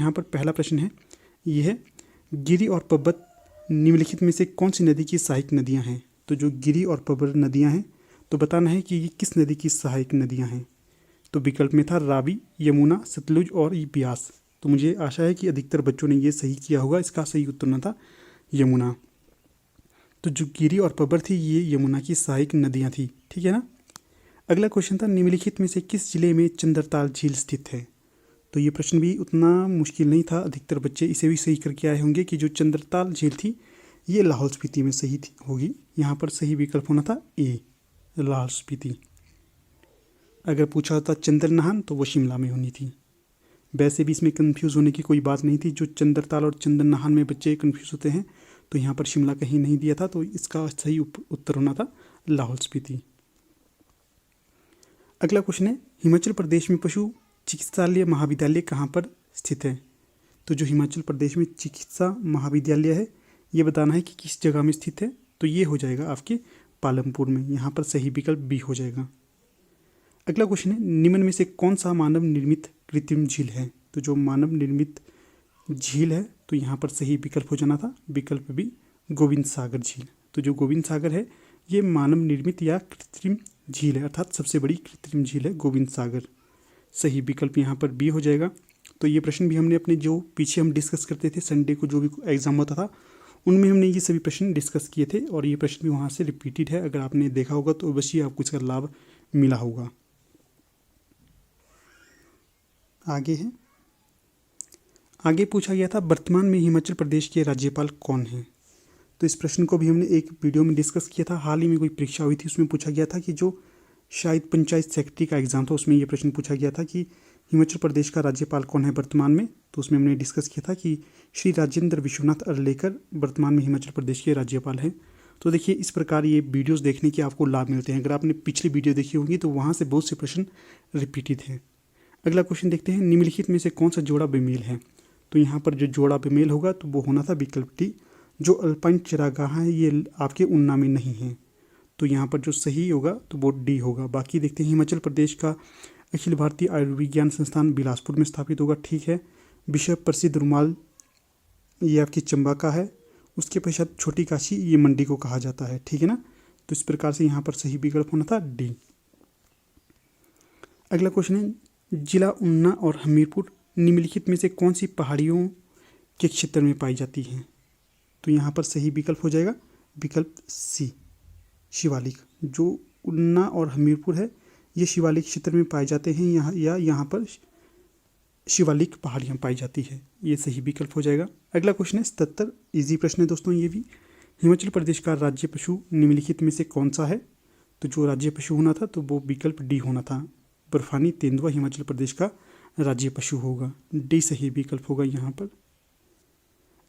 यहाँ पर पहला प्रश्न है, यह है गिरि और पर्वत निम्नलिखित में से कौन सी नदी की सहायक नदियाँ हैं। तो जो गिरि और पर्वत नदियाँ हैं तो बताना है कि ये किस नदी की सहायक नदियाँ हैं। तो विकल्प में था रावी, यमुना, सतलुज और ब्यास। तो मुझे आशा है कि अधिकतर बच्चों ने ये सही किया होगा। इसका सही उत्तर न था यमुना। तो जो गिरि और पर्वत थी ये यमुना की सहायक नदियाँ थी, ठीक है ना। अगला क्वेश्चन था, निम्नलिखित में से किस जिले में चंद्रताल झील स्थित है। तो ये प्रश्न भी उतना मुश्किल नहीं था, अधिकतर बच्चे इसे भी सही करके आए होंगे कि जो चंद्रताल झील थी ये लाहौल स्पीति में सही थी होगी। यहाँ पर सही विकल्प होना था ए, लाहौल स्पीति। अगर पूछा होता चंद्रनहान तो वो शिमला में होनी थी। वैसे भी इसमें कंफ्यूज होने की कोई बात नहीं थी। जो चंद्रताल और चंद्रनहान में बच्चे कंफ्यूज होते हैं तो यहाँ पर शिमला कहीं नहीं दिया था, तो इसका सही उत्तर होना था लाहौल स्पीति। अगला क्वेश्चन है, हिमाचल प्रदेश में पशु चिकित्सालय महाविद्यालय कहाँ पर स्थित है। तो जो हिमाचल प्रदेश में चिकित्सा महाविद्यालय है ये बताना है कि किस जगह में स्थित है। तो ये हो जाएगा आपके पालमपुर में। यहाँ पर सही विकल्प बी हो जाएगा। अगला क्वेश्चन है, निम्न में से कौन सा मानव निर्मित कृत्रिम झील है। तो जो मानव निर्मित झील है तो यहाँ पर सही विकल्प हो जाना था विकल्प बी, गोविंद सागर झील। तो जो गोविंद सागर है ये मानव निर्मित या कृत्रिम झील है, अर्थात सबसे बड़ी कृत्रिम झील है गोविंद सागर। सही विकल्प यहाँ पर बी हो जाएगा। तो ये प्रश्न भी हमने अपने जो पीछे हम डिस्कस करते थे संडे को जो भी एग्जाम होता था उनमें हमने ये सभी प्रश्न डिस्कस किए थे और ये प्रश्न भी वहाँ से रिपीटेड है। अगर आपने देखा होगा तो अवश्य आपको इसका लाभ मिला होगा। आगे पूछा गया था, वर्तमान में हिमाचल प्रदेश के राज्यपाल कौन हैं। तो इस प्रश्न को भी हमने एक वीडियो में डिस्कस किया था। हाल ही में कोई परीक्षा हुई थी उसमें पूछा गया था कि जो शायद पंचायत सेक्रेटरी का एग्जाम था उसमें ये प्रश्न पूछा गया था कि हिमाचल प्रदेश का राज्यपाल कौन है वर्तमान में। तो उसमें हमने डिस्कस किया था कि श्री राजेंद्र विश्वनाथ अर्लेकर वर्तमान में हिमाचल प्रदेश के राज्यपाल हैं। तो देखिए इस प्रकार ये वीडियोस देखने के आपको लाभ मिलते हैं। अगर आपने पिछली वीडियो देखी होगी तो वहाँ से बहुत से प्रश्न रिपीटेड हैं। अगला क्वेश्चन देखते हैं, निम्नलिखित में से कौन सा जोड़ा बेमेल है। तो यहाँ पर जो जोड़ा बेमेल होगा तो वो होना था विकल्प डी, जो अल्पाइन चरागाह है ये आपके उन्ना में नहीं है। तो यहाँ पर जो सही होगा तो वो डी होगा। बाकी देखते हैं, हिमाचल प्रदेश का अखिल भारतीय आयुर्विज्ञान संस्थान बिलासपुर में स्थापित होगा, ठीक है। विश्व प्रसिद्ध रुमाल ये आपकी चंबा का है। उसके पश्चात छोटी काशी ये मंडी को कहा जाता है, ठीक है ना। तो इस प्रकार से यहाँ पर सही विकल्प होना था डी। अगला क्वेश्चन है, जिला उन्ना और हमीरपुर निम्नलिखित में से कौन सी पहाड़ियों के क्षेत्र में पाई जाती हैं। तो यहाँ पर सही विकल्प हो जाएगा विकल्प सी, शिवालिक। जो उन्ना और हमीरपुर है ये शिवालिक क्षेत्र में पाए जाते हैं यहाँ पर शिवालिक पहाड़ियाँ पाई जाती है, ये सही विकल्प हो जाएगा। अगला क्वेश्चन है 77, इजी प्रश्न है दोस्तों ये भी। हिमाचल प्रदेश का राज्य पशु निम्नलिखित में से कौन सा है। तो जो राज्य पशु होना था तो वो विकल्प डी होना था, बर्फानी तेंदुआ हिमाचल प्रदेश का राज्य पशु होगा। डी सही विकल्प होगा यहाँ पर।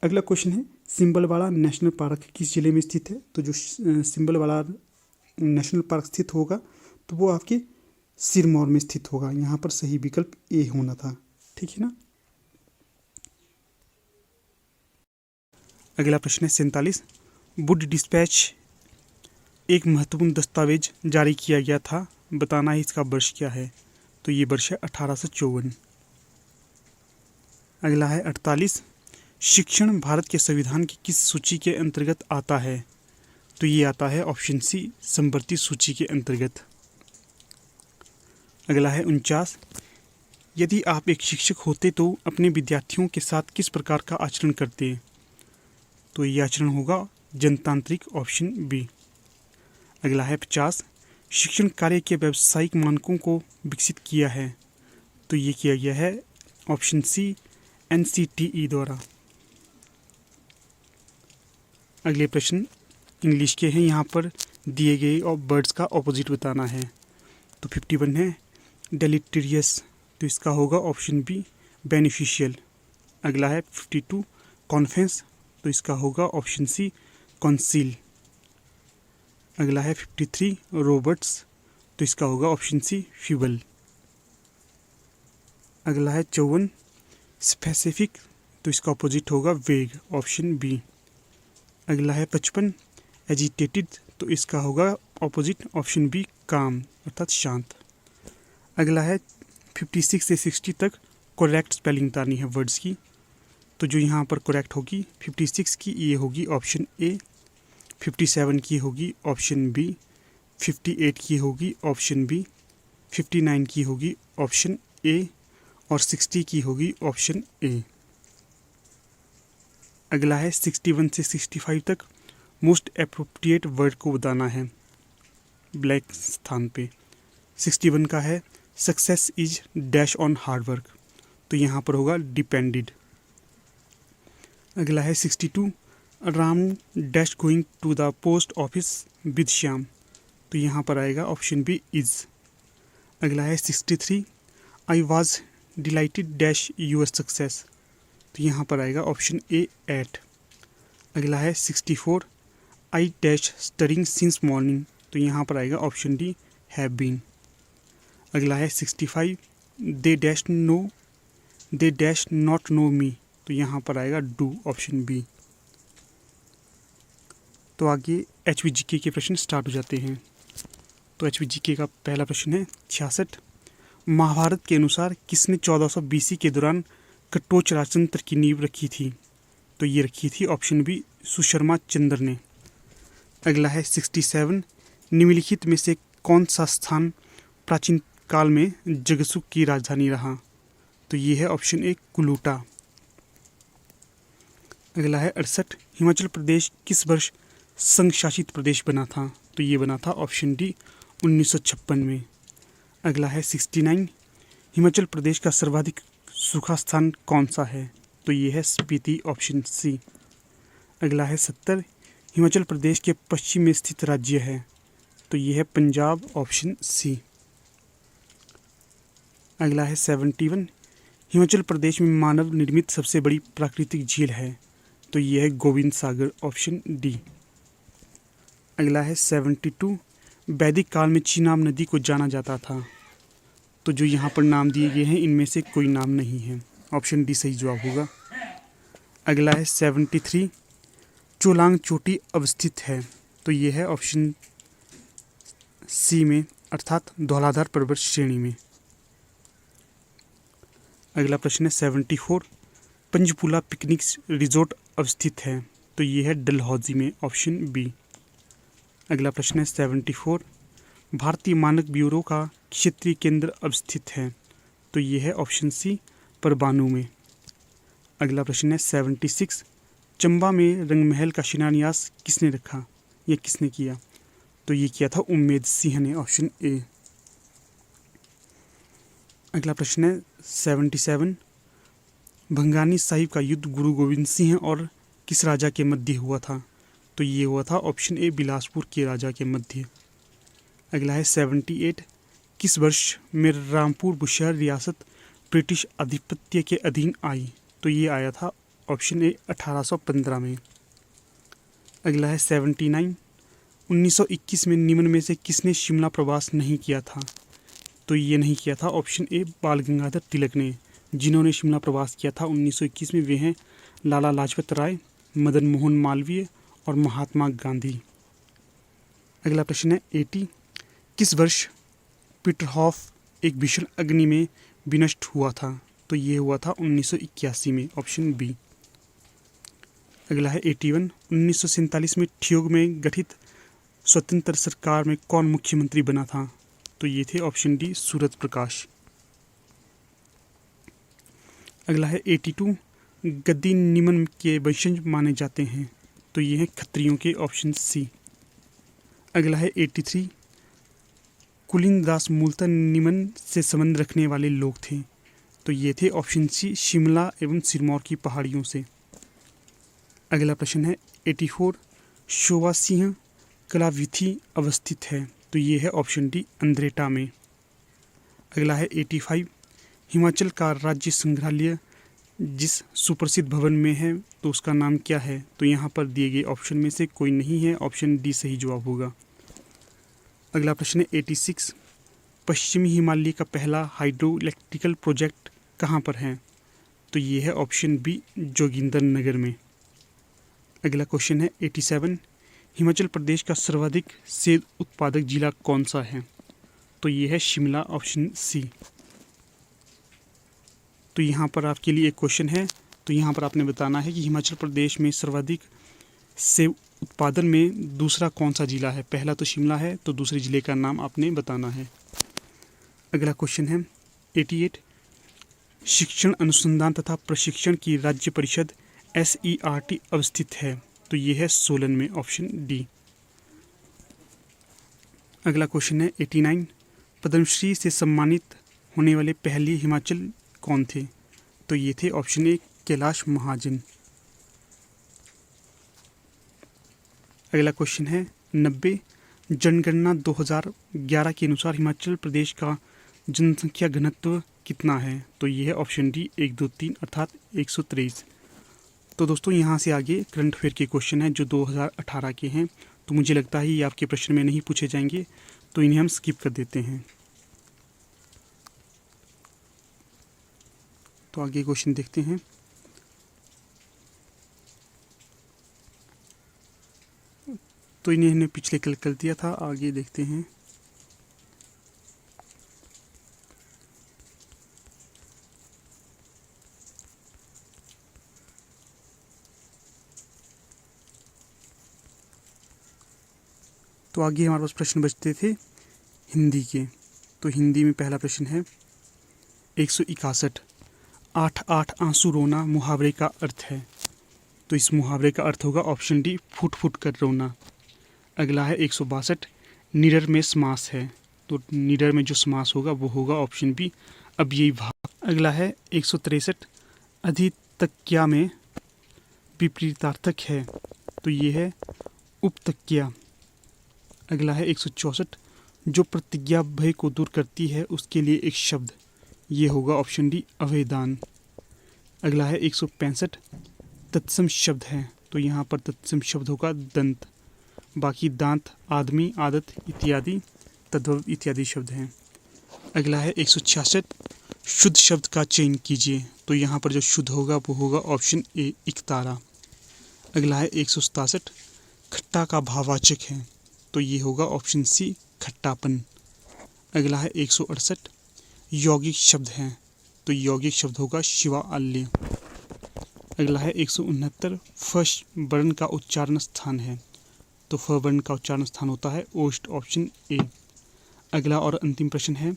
अगला क्वेश्चन है, सिंबलवाड़ा नेशनल पार्क किस जिले में स्थित है। तो जो सिंबलवाड़ा नेशनल पार्क स्थित होगा तो वो आपके सिरमौर में स्थित होगा। यहाँ पर सही विकल्प ए होना था, ठीक है ना। अगला प्रश्न है 47, वुड डिस्पैच एक महत्वपूर्ण दस्तावेज जारी किया गया था, बताना है इसका वर्ष क्या है। तो ये वर्ष है 1854। अगला है 48, शिक्षण भारत के संविधान की किस सूची के अंतर्गत आता है। तो ये आता है ऑप्शन सी, समवर्ती सूची के अंतर्गत। अगला है 49, यदि आप एक शिक्षक होते तो अपने विद्यार्थियों के साथ किस प्रकार का आचरण करते। तो ये आचरण होगा जनतांत्रिक, ऑप्शन बी। अगला है 50, शिक्षण कार्य के व्यावसायिक मानकों को विकसित किया है। तो ये किया गया है ऑप्शन सी, NCTE द्वारा। अगले प्रश्न इंग्लिश के हैं, यहाँ पर दिए गए और वर्ड्स का ऑपोजिट बताना है। तो 51 है डेलिटेरियस, तो इसका होगा ऑप्शन बी, बेनिफिशियल। अगला है 52 कॉन्फेंस, तो इसका होगा ऑप्शन सी, कॉन्सील। अगला है 53 रोबोट्स, तो इसका होगा ऑप्शन सी, फ्यूबल। अगला है 54 स्पेसिफिक, तो इसका ऑपोजिट होगा वेग, ऑप्शन बी। अगला है 55 एजिटेटेड, तो इसका होगा ऑपोजिट, ऑप्शन बी, काम अर्थात शांत। अगला है 56 से 60 तक करेक्ट स्पेलिंग बतानी है वर्ड्स की। तो जो यहाँ पर करेक्ट होगी 56 की ये होगी ऑप्शन ए, 57 की होगी ऑप्शन बी, 58 की होगी ऑप्शन बी, 59 की होगी ऑप्शन ए और 60 की होगी ऑप्शन ए। अगला है 61 से 65 तक मोस्ट एप्रोप्रिएट वर्ड को बताना है ब्लैक स्थान पे। 61 का है success is dash on hard work, तो यहाँ पर होगा डिपेंडेड। अगला है 62 Ram dash going to the post office with Shyam, तो यहाँ पर आएगा ऑप्शन बी इज। अगला है 63 I was delighted dash your success, तो यहाँ पर आएगा ऑप्शन ए एट। अगला है 64 I dash studying since morning, तो यहाँ पर आएगा ऑप्शन डी हैव बीन। अगला है 65 दे डैश नॉट नो मी, तो यहाँ पर आएगा डू ऑप्शन बी। तो आगे HVGK के प्रश्न स्टार्ट हो जाते हैं। तो HVGK का पहला प्रश्न है 66 महाभारत के अनुसार किसने 1400 BC के दौरान कटोच राजतंत्र की नींव रखी थी, तो ये रखी थी ऑप्शन बी सुशर्मा चंद्र ने। अगला है 67 निम्नलिखित में से कौन सा स्थान प्राचीन काल में जगसुक की राजधानी रहा, तो ये है ऑप्शन ए कुलूटा। अगला है 68 हिमाचल प्रदेश किस वर्ष संघ शासित प्रदेश बना था, तो ये बना था ऑप्शन डी 1956 में। अगला है 69 हिमाचल प्रदेश का सर्वाधिक सूखा स्थान कौन सा है, तो ये है स्पीति ऑप्शन सी। अगला है 70 हिमाचल प्रदेश के पश्चिम में स्थित राज्य है, तो ये है पंजाब ऑप्शन सी। अगला है 71 हिमाचल प्रदेश में मानव निर्मित सबसे बड़ी प्राकृतिक झील है, तो ये है गोविंद सागर ऑप्शन डी। अगला है 72 वैदिक काल में चीनाब नदी को जाना जाता था, तो जो यहाँ पर नाम दिए गए हैं इनमें से कोई नाम नहीं है, ऑप्शन डी सही जवाब होगा। अगला है 73 चोलांग चोटी अवस्थित है, तो ये है ऑप्शन सी में अर्थात धौलाधार पर्वत श्रेणी में। अगला प्रश्न है 74 पंचपूला पिकनिक रिजोर्ट अवस्थित है, तो ये है डलहौजी में ऑप्शन बी। अगला प्रश्न है 74 भारतीय मानक ब्यूरो का क्षेत्रीय केंद्र अवस्थित है, तो ये है ऑप्शन सी परबाणु में। अगला प्रश्न है 76 चंबा में रंगमहल का शिलान्यास किसने रखा या किसने किया, तो ये किया था उम्मेद सिंह ने ऑप्शन ए। अगला प्रश्न है 77 भंगानी साहिब का युद्ध गुरु गोविंद सिंह और किस राजा के मध्य हुआ था, तो ये हुआ था ऑप्शन ए बिलासपुर के राजा के मध्य। अगला है 78 किस वर्ष में रामपुर बुशहर रियासत ब्रिटिश आधिपत्य के अधीन आई, तो ये आया था ऑप्शन ए 1815 में। अगला है 79 1921 में निम्न में से किसने शिमला प्रवास नहीं किया था, तो ये नहीं किया था ऑप्शन ए बाल गंगाधर तिलक ने। जिन्होंने शिमला प्रवास किया था 1921 में वे हैं लाला लाजपत राय, मदन मोहन मालवीय और महात्मा गांधी। अगला प्रश्न है 80 किस वर्ष पीटरहॉफ एक भीषण अग्नि में विनष्ट हुआ था, तो ये हुआ था 1981 में ऑप्शन बी। अगला है 81 1947 में ठियोग में गठित स्वतंत्र सरकार में कौन मुख्यमंत्री बना था, तो ये थे ऑप्शन डी सूरत प्रकाश। अगला है 82 गद्दी निमन के वंशज माने जाते हैं, तो ये है खत्रियों के ऑप्शन सी। अगला है 83 कुलिन दास मूलतः निमन से संबंध रखने वाले लोग थे, तो ये थे ऑप्शन सी शिमला एवं सिरमौर की पहाड़ियों से। अगला प्रश्न है 84 शोभा सिंह कलाविथी अवस्थित है, तो ये है ऑप्शन डी अंद्रेटा में। अगला है 85 हिमाचल का राज्य संग्रहालय जिस सुप्रसिद्ध भवन में है तो उसका नाम क्या है, तो यहाँ पर दिए गए ऑप्शन में से कोई नहीं है, ऑप्शन डी सही जवाब होगा। अगला प्रश्न है 86 पश्चिमी हिमालय का पहला हाइड्रो इलेक्ट्रिकल प्रोजेक्ट कहाँ पर है, तो ये है ऑप्शन बी जोगिंदर नगर में। अगला क्वेश्चन है 87 हिमाचल प्रदेश का सर्वाधिक सेब उत्पादक जिला कौन सा है, तो ये है शिमला ऑप्शन सी। तो यहाँ पर आपके लिए एक क्वेश्चन है। तो यहाँ पर आपने बताना है कि हिमाचल प्रदेश में सर्वाधिक सेब उत्पादन में दूसरा कौन सा जिला है। पहला तो शिमला है, तो दूसरे जिले का नाम आपने बताना है। अगला क्वेश्चन है 88, शिक्षण अनुसंधान तथा प्रशिक्षण की राज्य परिषद SERT अवस्थित है। तो ये है सोलन में, ऑप्शन डी। अगला क्वेश्चन है 89, पद्मश्री से सम्मानित होने वाले पहले हिमाचल कौन थे। तो ये थे ऑप्शन ए कैलाश महाजन। अगला क्वेश्चन है 90, जनगणना 2011 के अनुसार हिमाचल प्रदेश का जनसंख्या घनत्व कितना है। तो ये है ऑप्शन डी 1, 2, 3 अर्थात 123। तो दोस्तों यहाँ से आगे करंट अफेयर के क्वेश्चन हैं जो 2018 के हैं। तो मुझे लगता है ये आपके प्रश्न में नहीं पूछे जाएंगे, तो इन्हें हम स्किप कर देते हैं। तो आगे क्वेश्चन देखते हैं। तो इन्हें हमने पिछले कल कर दिया था, आगे देखते हैं। तो आगे हमारे पास प्रश्न बचते थे हिंदी के। तो हिंदी में पहला प्रश्न है 161, 8 आंसू रोना मुहावरे का अर्थ है। तो इस मुहावरे का अर्थ होगा ऑप्शन डी फुट फुट कर रोना। अगला है 162, निडर में समास है। तो निडर में जो समास होगा वो होगा ऑप्शन बी अव्ययी भाव। अगला है 163, अधितक्या में विपरीतार्थक है। तो ये है उपतक्या। अगला है 164, जो प्रतिज्ञा भय को दूर करती है उसके लिए एक शब्द। ये होगा ऑप्शन डी अवैधान। अगला है 165, तत्सम शब्द है। तो यहाँ पर तत्सम शब्द होगा दंत। बाकी दांत, आदमी, आदत इत्यादि तद्भव इत्यादि शब्द हैं। अगला है 166, शुद्ध शब्द का चयन कीजिए। तो यहाँ पर जो शुद्ध होगा वो होगा ऑप्शन ए इकतारा। अगला है 167, खट्टा का भाववाचक है। तो ये होगा ऑप्शन सी खट्टापन। अगला है 168, यौगिक शब्द है। तो यौगिक शब्द होगा शिवाल्य। अगला है 169, फ वर्ण का उच्चारण स्थान है। तो फ वर्ण का उच्चारण स्थान होता है ओष्ठ, ऑप्शन ए। अगला और अंतिम प्रश्न है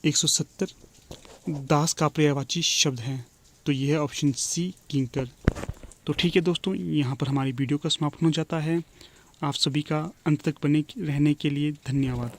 170, दास का पर्यायवाची शब्द है। तो यह है ऑप्शन सी किंकर। तो ठीक है दोस्तों, यहाँ पर हमारी वीडियो का समापन हो जाता है। आप सभी का अंत तक बने रहने के लिए धन्यवाद।